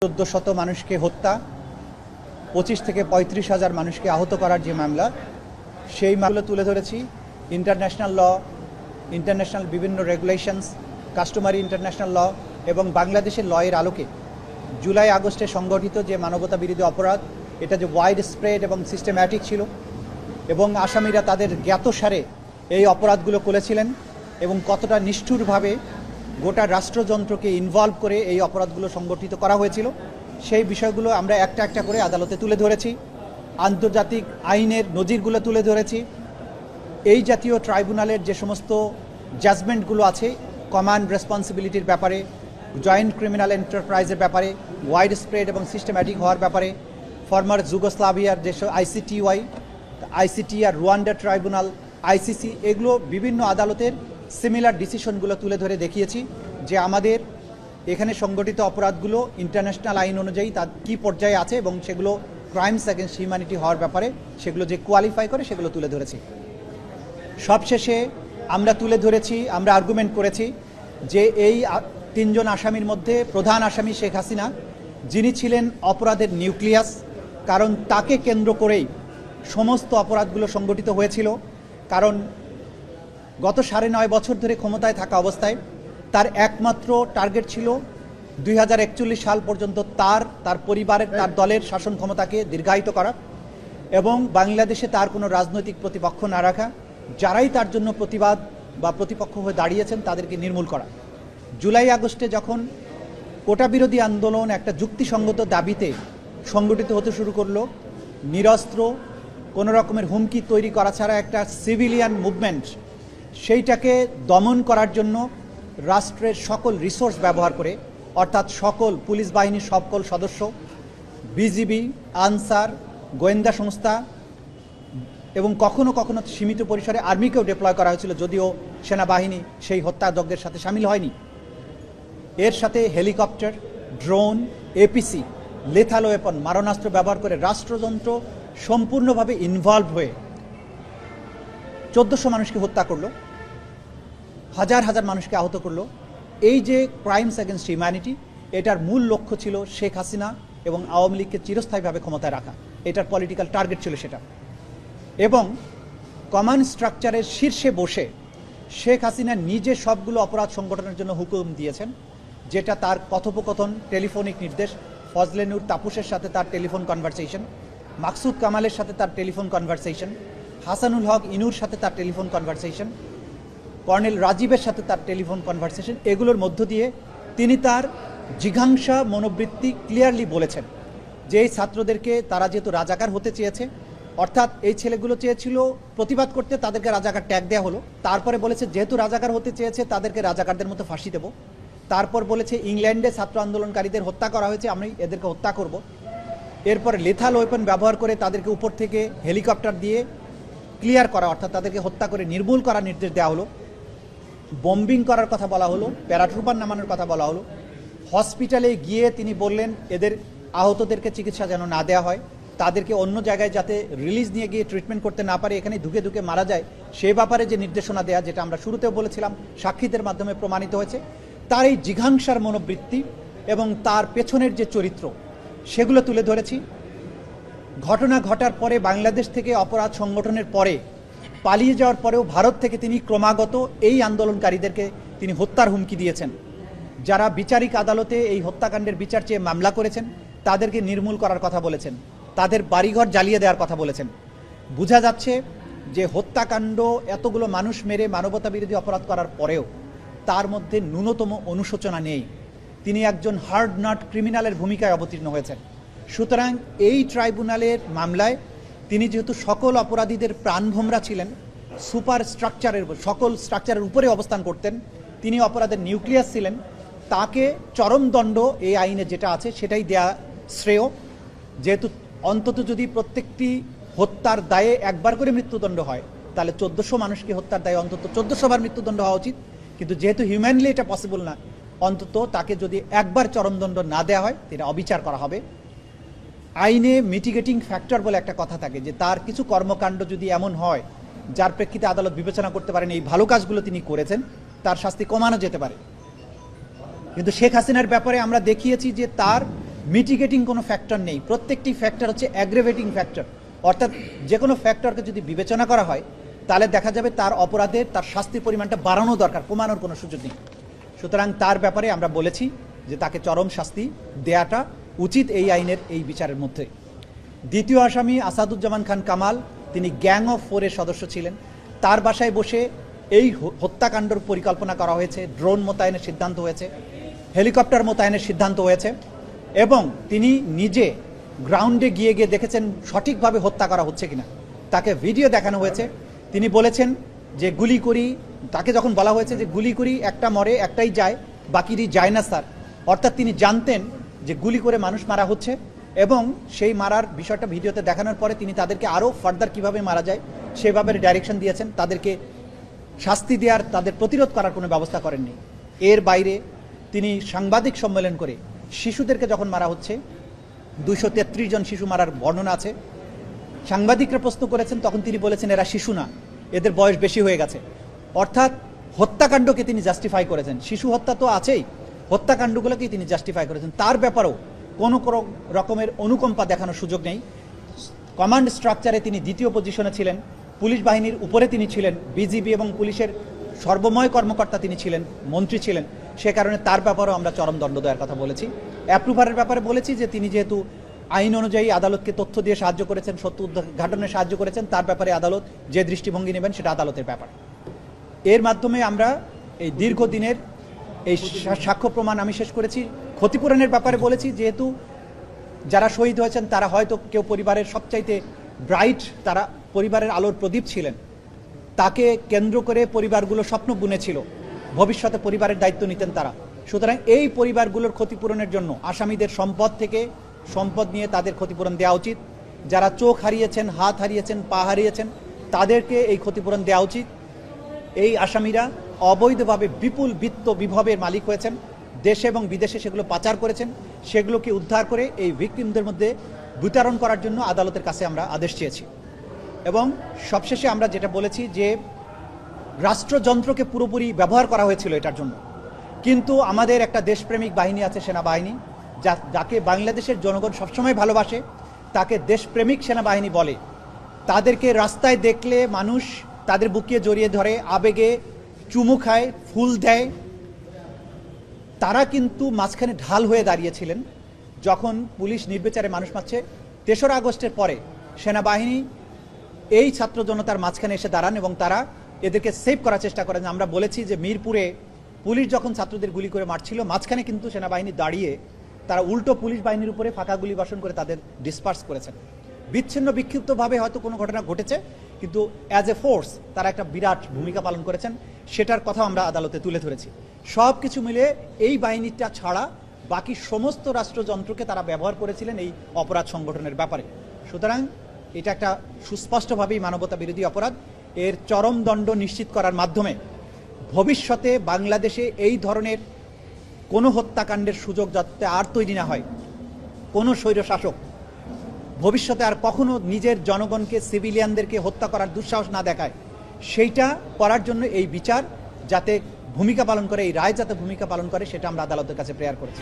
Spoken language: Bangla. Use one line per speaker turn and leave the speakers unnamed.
1400 মানুষকে হত্যা, 25 থেকে 35,000 মানুষকে আহত করার যে মামলা, সেই মামলা তুলে ধরেছি। ইন্টারন্যাশনাল ল, ইন্টারন্যাশনাল বিভিন্ন রেগুলেশনস, কাস্টমারি ইন্টারন্যাশনাল ল এবং বাংলাদেশের লয়ের আলোকে জুলাই আগস্টে সংগঠিত যে মানবতা বিরোধী অপরাধ, এটা যে ওয়াইড স্প্রেড এবং সিস্টেম্যাটিক ছিল এবং আসামিরা তাদের জ্ঞাতসারে এই অপরাধগুলো করেছিলেন এবং কতটা নিষ্ঠুরভাবে গোটা রাষ্ট্রযন্ত্রকে ইনভলভ করে এই অপরাধগুলো সংগঠিত করা হয়েছিল, সেই বিষয়গুলো আমরা একটা একটা করে আদালতে তুলে ধরেছি। আন্তর্জাতিক আইনের নজিরগুলো তুলে ধরেছি। এই জাতীয় ট্রাইব্যুনালের যে সমস্ত জাজমেন্টগুলো আছে কমান্ড রেসপন্সিবিলিটির ব্যাপারে, জয়েন্ট ক্রিমিনাল এন্টারপ্রাইজের ব্যাপারে, ওয়াইড স্প্রেড এবং সিস্টেম্যাটিক হওয়ার ব্যাপারে, ফর্মার যুগোস্লাভিয়ার যে আইসিটি আর রুয়ান্ডা ট্রাইব্যুনাল, আইসিসি, এগুলো বিভিন্ন আদালতের সিমিলার ডিসিশনগুলো তুলে ধরে দেখিয়েছি যে আমাদের এখানে সংগঠিত অপরাধগুলো ইন্টারন্যাশনাল আইন অনুযায়ী তার কী পর্যায়ে আছে এবং সেগুলো ক্রাইমস অ্যাগেন্স্ট হিউম্যানিটি হওয়ার ব্যাপারে সেগুলো যে কোয়ালিফাই করে সেগুলো তুলে ধরেছি। সবশেষে আমরা তুলে ধরেছি, আমরা আর্গুমেন্ট করেছি যে এই 3 জন আসামির মধ্যে প্রধান আসামি শেখ হাসিনা, যিনি ছিলেন অপরাধের নিউক্লিয়াস, কারণ তাকে কেন্দ্র করেই সমস্ত অপরাধগুলো সংগঠিত হয়েছিল। কারণ গত 9.5 বছর ধরে ক্ষমতায় থাকা অবস্থায় তার একমাত্র টার্গেট ছিল 2041 সাল পর্যন্ত তার পরিবারের, তার দলের শাসন ক্ষমতাকে দীর্ঘায়িত করা এবং বাংলাদেশে তার কোনো রাজনৈতিক প্রতিপক্ষ না রাখা, যারাই তার জন্য প্রতিবাদ বা প্রতিপক্ষ হয়ে দাঁড়িয়েছেন তাদেরকে নির্মূল করা। জুলাই আগস্টে যখন কোটা বিরোধী আন্দোলন একটা যুক্তিসঙ্গত দাবিতে সংগঠিত হতে শুরু করলো, নিরস্ত্র কোনো রকমের হুমকি তৈরি করা ছাড়া একটা সিভিলিয়ান মুভমেন্ট, সেইটাকে দমন করার জন্য রাষ্ট্রের সকল রিসোর্স ব্যবহার করে, অর্থাৎ সকল পুলিশ বাহিনীর সকল সদস্য, বিজিবি, আনসার, গোয়েন্দা সংস্থা এবং কখনো কখনো সীমিত পরিসরে আর্মিকেও ডিপ্লয় করা হয়েছিল, যদিও সেনাবাহিনী সেই হত্যাযজ্ঞের সাথে সামিল হয়নি। এর সাথে helicopter, drone, APC, lethal weapon, মারণাস্ত্র ব্যবহার করে রাষ্ট্রযন্ত্র সম্পূর্ণভাবে ইনভলভ হয়ে 1400 মানুষকে হত্যা করলো, হাজার হাজার মানুষকে আহত করলো। এই যে ক্রাইমস অ্যাগেন্স্ট হিউম্যানিটি, এটার মূল লক্ষ্য ছিল শেখ হাসিনা এবং আওয়ামী লীগকে চিরস্থায়ীভাবে ক্ষমতায় রাখা, এটার পলিটিক্যাল টার্গেট ছিল সেটা। এবং কমান্ড স্ট্রাকচারের শীর্ষে বসে শেখ হাসিনা নিজে সবগুলো অপরাধ সংগঠনের জন্য হুকুম দিয়েছেন, যেটা তার কথোপকথন, টেলিফোনিক নির্দেশ, ফজলে নূর তাপসের সাথে তার টেলিফোন কনভারসেশন, মাকসুদ কামালের সাথে তার টেলিফোন কনভারসেশন, হাসানুল হক ইনুর সাথে তার টেলিফোন কনভারসেশন, কর্নেল রাজীবের সাথে তার টেলিফোন কনভারসেশন, এগুলোর মধ্য দিয়ে তিনি তার জিঘাংসা মনোবৃত্তি ক্লিয়ারলি বলেছেন যে এই ছাত্রদেরকে তারা যেহেতু রাজাকার হতে চেয়েছে, অর্থাৎ এই ছেলেগুলো চেয়েছিল প্রতিবাদ করতে, তাদেরকে রাজাকার ট্যাগ দেওয়া হলো। তারপরে বলেছে যেহেতু রাজাকার হতে চেয়েছে তাদেরকে রাজাকারদের মতো ফাঁসি দেব। তারপর বলেছে ইংল্যান্ডে ছাত্র আন্দোলনকারীদের হত্যা করা হয়েছে, আমি এদেরকে হত্যা করব। এরপর লেথাল ওয়েপন ব্যবহার করে তাদেরকে উপর থেকে হেলিকপ্টার দিয়ে ক্লিয়ার করা, অর্থাৎ তাদেরকে হত্যা করে নির্মূল করার নির্দেশ দেওয়া হলো। বম্বিং করার কথা বলা হলো, প্যারাট্রুপার নামানোর কথা বলা হলো। হসপিটালে গিয়ে তিনি বললেন এদের আহতদেরকে চিকিৎসা যেন না দেওয়া হয়, তাদেরকে অন্য জায়গায় যাতে রিলিজ নিয়ে গিয়ে ট্রিটমেন্ট করতে না পারে, এখানে ধুকে ধুকে মারা যায়, সে ব্যাপারে যে নির্দেশনা দেয়া, যেটা আমরা শুরুতেও বলেছিলাম, সাক্ষীদের মাধ্যমে প্রমাণিত হয়েছে। তার এই জিঘাংসার মনোবৃত্তি এবং তার পেছনের যে চরিত্র, সেগুলো তুলে ধরেছি। ঘটনা ঘটার পরে বাংলাদেশ থেকে অপরাধ সংগঠনের পরে পালিয়ে যাওয়ার পরেও ভারত থেকে তিনি ক্রমাগত এই আন্দোলনকারীদেরকে তিনি হত্যার হুমকি দিয়েছেন। যারা বিচারিক আদালতে এই হত্যাকাণ্ডের বিচার চেয়ে মামলা করেছেন তাদেরকে নির্মূল করার কথা বলেছেন, তাদের বাড়িঘর জ্বালিয়ে দেওয়ার কথা বলেছেন। বোঝা যাচ্ছে যে হত্যাকাণ্ড, এতগুলো মানুষ মেরে মানবতা বিরোধী অপরাধ করার পরেও তার মধ্যে ন্যূনতম অনুশোচনা নেই। তিনি একজন হার্ড নট ক্রিমিনালের ভূমিকায় অবতীর্ণ হয়েছেন। সুতরাং এই ট্রাইব্যুনালের মামলায় তিনি যেহেতু সকল অপরাধীদের প্রাণভোমরা ছিলেন, সুপার স্ট্রাকচারের, সকল স্ট্রাকচারের উপরে অবস্থান করতেন, তিনি অপরাধের নিউক্লিয়াস ছিলেন, তাকে চরম দণ্ড এই আইনে যেটা আছে সেটাই দেয়া শ্রেয়। যেহেতু অন্তত যদি প্রত্যেকটি হত্যার দায়ে একবার করে মৃত্যুদণ্ড হয়, তাহলে 1400 মানুষকে হত্যার দায়ে অন্তত 1400 বার মৃত্যুদণ্ড হওয়া উচিত। কিন্তু যেহেতু হিউম্যানলি এটা পসিবল না, অন্তত তাকে যদি একবার চরমদণ্ড না দেওয়া হয়, এটা অবিচার করা হবে। আইনে মিটিগেটিং ফ্যাক্টর বলে একটা কথা থাকে, যে তার কিছু কর্মকাণ্ড যদি এমন হয় যার প্রেক্ষিতে আদালত বিবেচনা করতে পারেন এই ভালো কাজগুলো তিনি করেছেন, তার শাস্তি কমানো যেতে পারে। কিন্তু শেখ হাসিনার ব্যাপারে আমরা দেখিয়েছি যে তার মিটিগেটিং কোনো ফ্যাক্টর নেই, প্রত্যেকটি ফ্যাক্টর হচ্ছে অ্যাগ্রেভেটিং ফ্যাক্টর। অর্থাৎ যে কোনো ফ্যাক্টরকে যদি বিবেচনা করা হয় তাহলে দেখা যাবে তার অপরাধের তার শাস্তির পরিমাণটা বাড়ানো দরকার, কমানোর কোনো সুযোগ নেই। সুতরাং তার ব্যাপারে আমরা বলেছি যে তাকে চরম শাস্তি দেয়াটা উচিত এই আইনের এই বিচারের মধ্যে। দ্বিতীয় আসামি আসাদুজ্জামান খান কামাল, তিনি গ্যাং অফ ফোরের সদস্য ছিলেন। তার বাসায় বসে এই হত্যাকাণ্ডর পরিকল্পনা করা হয়েছে, ড্রোন মোতায়েনের সিদ্ধান্ত হয়েছে, হেলিকপ্টার মোতায়েনের সিদ্ধান্ত হয়েছে, এবং তিনি নিজে গ্রাউন্ডে গিয়ে গিয়ে দেখেছেন সঠিকভাবে হত্যা করা হচ্ছে কিনা। তাকে ভিডিও দেখানো হয়েছে, তিনি বলেছেন যে গুলি করি, তাকে যখন বলা হয়েছে যে গুলি করি একটা মরে একটাই যায়, বাকিরই যায় না স্যার, অর্থাৎ তিনি জানতেন যে গুলি করে মানুষ মারা হচ্ছে, এবং সেই মারার বিষয়টা ভিডিওতে দেখানোর পরে তিনি তাদেরকে আরও ফার্দার কিভাবে মারা যায় সেভাবে ডাইরেকশন দিয়েছেন, তাদেরকে শাস্তি দেওয়ার, তাদের প্রতিরোধ করার কোনো ব্যবস্থা করেননি। এর বাইরে তিনি সাংবাদিক সম্মেলন করে শিশুদেরকে যখন মারা হচ্ছে, 233 জন শিশু মারার বর্ণনা আছে, সাংবাদিকরা প্রশ্ন করেছেন, তখন তিনি বলেছেন এরা শিশু না, এদের বয়স বেশি হয়ে গেছে। অর্থাৎ হত্যাকাণ্ডকে তিনি জাস্টিফাই করেছেন, শিশু হত্যা তো আছেই, হত্যাকাণ্ডগুলোকে তিনি জাস্টিফাই করেছেন। তার ব্যাপারেও কোনো রকমের অনুকম্পা দেখানোর সুযোগ নেই। কমান্ড স্ট্রাকচারে তিনি দ্বিতীয় পজিশনে ছিলেন, পুলিশ বাহিনীর উপরে তিনি ছিলেন, বিজিবি এবং পুলিশের সর্বময় কর্মকর্তা তিনি ছিলেন, মন্ত্রী ছিলেন, সে কারণে তার ব্যাপারেও আমরা চরম দণ্ড দেওয়ার কথা বলেছি। অ্যাপ্রুভারের ব্যাপারে বলেছি যে তিনি যেহেতু আইন অনুযায়ী আদালতকে তথ্য দিয়ে সাহায্য করেছেন, সত্য উদ্ঘাটনে সাহায্য করেছেন, তার ব্যাপারে আদালত যে দৃষ্টিভঙ্গি নেবেন সেটা আদালতের ব্যাপার। এর মাধ্যমে আমরা এই দীর্ঘদিনের এই সাক্ষ্য প্রমাণ আমি শেষ করেছি। ক্ষতিপূরণের ব্যাপারে বলেছি, যেহেতু যারা শহীদ হয়েছেন তারা হয়তো কেউ পরিবারের সবচাইতে ব্রাইট, তারা পরিবারের আলোর প্রদীপ ছিলেন, তাকে কেন্দ্র করে পরিবারগুলো স্বপ্ন বুনেছিল ভবিষ্যতে পরিবারের দায়িত্ব নিতেন তারা। সুতরাং এই পরিবারগুলোর ক্ষতিপূরণের জন্য আসামিদের সম্পদ থেকে সম্পদ নিয়ে তাদের ক্ষতিপূরণ দেওয়া উচিত। যারা চোখ হারিয়েছেন, হাত হারিয়েছেন, পা হারিয়েছেন, তাদেরকে এই ক্ষতিপূরণ দেওয়া উচিত। এই আসামিরা অবৈধভাবে বিপুল বিত্ত বিভবের মালিক হয়েছেন, দেশে এবং বিদেশে সেগুলো পাচার করেছেন, সেগুলোকে উদ্ধার করে এই ভিকটিমদের মধ্যে বিতরণ করার জন্য আদালতের কাছে আমরা আদেশ চেয়েছি। এবং সবশেষে আমরা যেটা বলেছি যে রাষ্ট্রযন্ত্রকে পুরোপুরি ব্যবহার করা হয়েছিল এটার জন্য, কিন্তু আমাদের একটা দেশপ্রেমিক বাহিনী আছে, সেনাবাহিনী, যাকে বাংলাদেশের জনগণ সবসময় ভালোবাসে, তাকে দেশপ্রেমিক সেনাবাহিনী বলে। তাদেরকে রাস্তায় দেখলে মানুষ তাদের বুকে জড়িয়ে ধরে, আবেগে চুমু খায়, ফুল দেয়। তারা কিন্তু মাঝখানে ঢাল হয়ে দাঁড়িয়েছিলেন যখন পুলিশ নির্বিচারে মানুষ মারছে। 3রা আগস্টের পরে সেনাবাহিনী এই ছাত্র জনতার মাঝখানে এসে দাঁড়ান এবং তারা এদেরকে সেভ করার চেষ্টা করেন। আমরা বলেছি যে মিরপুরে পুলিশ যখন ছাত্রদের গুলি করে মারছিল, মাঝখানে কিন্তু সেনাবাহিনী দাঁড়িয়ে তারা উল্টো পুলিশ বাহিনীর উপরে ফাঁকা গুলি বর্ষণ করে তাদের ডিসপার্স করেছেন। বিচ্ছিন্ন বিক্ষিপ্তভাবে হয়তো কোনো ঘটনা ঘটেছে, কিন্তু অ্যাজ এ ফোর্স তারা একটা বিরাট ভূমিকা পালন করেছেন, সেটার কথা আমরা আদালতে তুলে ধরেছি। সব কিছু মিলে এই বাহিনীটা ছাড়া বাকি সমস্ত রাষ্ট্রযন্ত্রকে তারা ব্যবহার করেছিলেন এই অপরাধ সংগঠনের ব্যাপারে। সুতরাং এটা একটা সুস্পষ্টভাবেই মানবতা বিরোধী অপরাধ। এর চরম দণ্ড নিশ্চিত করার মাধ্যমে ভবিষ্যতে বাংলাদেশে এই ধরনের কোনো হত্যাকাণ্ডের সুযোগ যাতে আর তৈরি না হয়, কোনো স্বৈরশাসক ভবিষ্যতে আর কখনো নিজের জনগণকে, সিভিলিয়ানদেরকে হত্যা করার দুঃসাহস না দেখায়, সেইটা করার জন্য এই বিচার যাতে ভূমিকা পালন করে, এই রায় যাতে ভূমিকা পালন করে, সেটা আমরা আদালতের কাছে প্রেয়ার করেছি।